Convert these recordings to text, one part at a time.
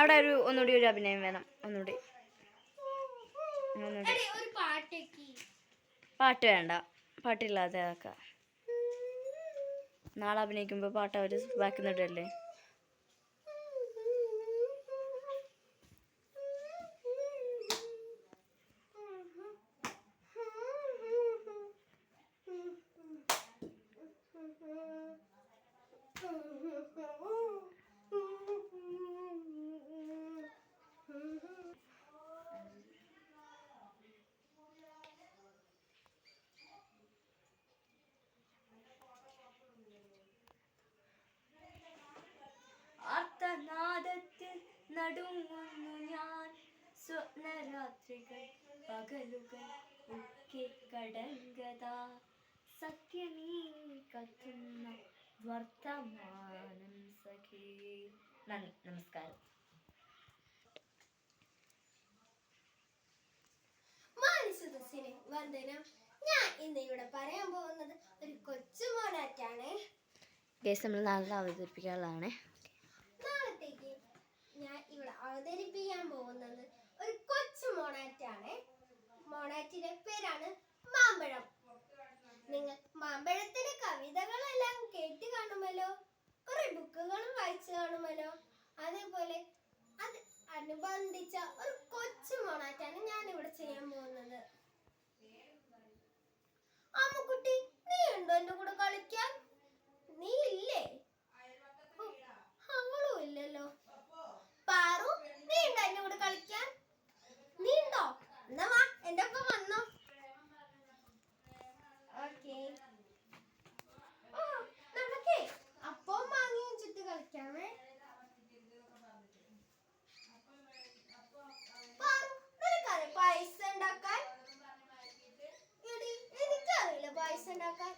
അവിടെ ഒന്നുകൂടി ഒരു അഭിനയം വേണം. ഒന്നുകൂടി പാട്ട് വേണ്ട, പാട്ടില്ലാതെ ആക്കാം. നാളെ അഭിനയിക്കുമ്പോൾ പാട്ട് അവർ ബാക്കുന്നിട്ടല്ലേ. അർത്ഥനാദത്തിൽ നടുങ്ങുന്നു ഞാൻ, സ്വപ്നരാത്രികൾ പകലുകൾ ഒക്കെ കടങ്കത, സത്യമീ കത്തുന്ന വർത്തമാനം സഖേ. നമസ്കാരം. വന്ദനം. ഞാൻ ഇന്ന് ഇവിടെ പറയാൻ പോകുന്നത് ഒരു കൊച്ചു മോനാറ്റാണ്. നമ്മൾ നാളെ അവതരിപ്പിക്കാനുള്ളതാണ്. നാളത്തേക്ക് ഞാൻ ഇവിടെ അവതരിപ്പിക്കാൻ പോകുന്നത് ഒരു കൊച്ചു മോണാറ്റാണ്. മോണാറ്റിന്റെ പേരാണ് മാമ്പഴം. നിങ്ങൾ മാമ്പഴത്തിന്റെ കവിതകളെല്ലാം കേട്ട് കാണുമല്ലോ, കുറെ ബുക്കുകളും വായിച്ചു കാണുമല്ലോ. അതേപോലെ അത് അനുബന്ധിച്ച ഒരു കൊച്ചു മോണാറ്റാണ് ഞാൻ ഇവിടെ ചെയ്യാൻ പോകുന്നത്. അമ്മുക്കുട്ടി, നീ ഉണ്ടോ എന്റെ കൂടെ കളിക്കാൻ? നീ ഇല്ലേ? അവളും ഇല്ലല്ലോ. പാറു, നീ ഉണ്ടോ എന്റെ കൂടെ കളിക്കാൻ? നീ ഉണ്ടോ? എന്നാ വാ, എന്റെ ഒപ്പം വന്നോ. ഓക്കേ, നമുക്കേ അപ്പവും മാങ്ങയും ചുറ്റി കളിക്കാമേ. നിനക്കറിയോ പായസം ഉണ്ടാക്കാൻ? എനിക്കറിയില്ല പായസം ഉണ്ടാക്കാൻ.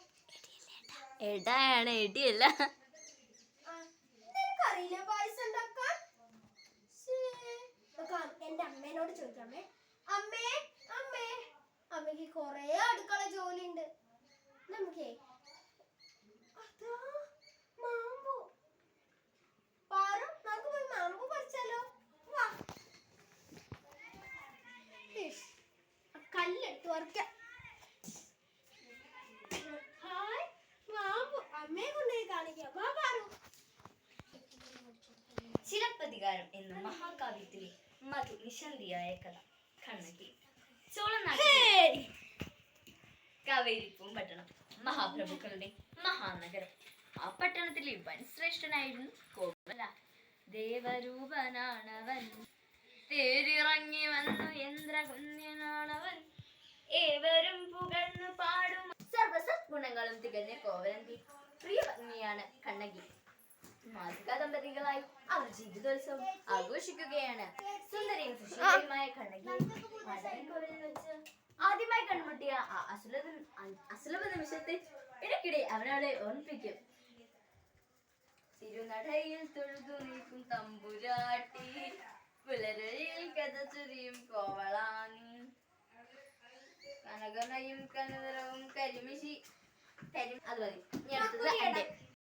എടാണ്, എടിയല്ല. നിനക്കറിയില്ല പായസം ഉണ്ടാക്കാൻ? എന്റെ അമ്മേനോട് ചോദിക്കാമേ. അമ്മേ, അമ്മേ, അമ്മയ്ക്ക് കൊറേ അടുക്കള ജോലി ഉണ്ട്. നമുക്കേ അതാ മാമ്പു. പാറു, നമുക്ക് പോയി മാമ്പു പറിച്ചാലോ? വാ, കല്ലെടുത്ത് പറിക്കാം. ഹായ്, മാമ്പു അമ്മയെ കൊണ്ടുപോയി കാണിക്കാം. വാ പാറു. ചിലപ്പതികാരം എന്ന മഹാകാവ്യത്തിലെ മധുനിശന്തിയായ കഥ. കണ്ണകി. കാവേരിപ്പും പട്ടണം മഹാപ്രഭുക്കളുടെ മഹാനഗരം. ആ പട്ടണത്തിലെ വൻ ശ്രേഷ്ഠനായിരുന്നു കോവല. ദേവരൂപനാണവൻ, തേരിറങ്ങി വന്നു യന്ത്രകുന്യനാണവൻ, ഏവരും പുകഴ്ന്നു പാടും സർവസദ്ഗുണങ്ങളും തികഞ്ഞ കോവലന്റെ പ്രിയ പത്നിയാണ് കണ്ണകി. മാതൃക ദമ്പതികളായി അവർ ജീവിതോത്സവം ആഘോഷിക്കുകയാണ്. സുന്ദരിയും സുശീലയുമായ കണ്ണകി മടയൻകോവിലിൽ വെച്ച് ആദ്യമായി കണ്ടുമുട്ടിയ ആ അസുലഭ നിമിഷത്തെ ഇടയ്ക്കിടെ അവനവളെ ഓർമ്മിപ്പിക്കും. തിരുനടയിൽ തൊഴുതു നിൽക്കും തമ്പുരാട്ടി, പുലരയിൽ കഥ ചൊരിയും കോവളാനി, കനകനയും കനതരവും കരിമിശി. അത് മതി. ഞാൻ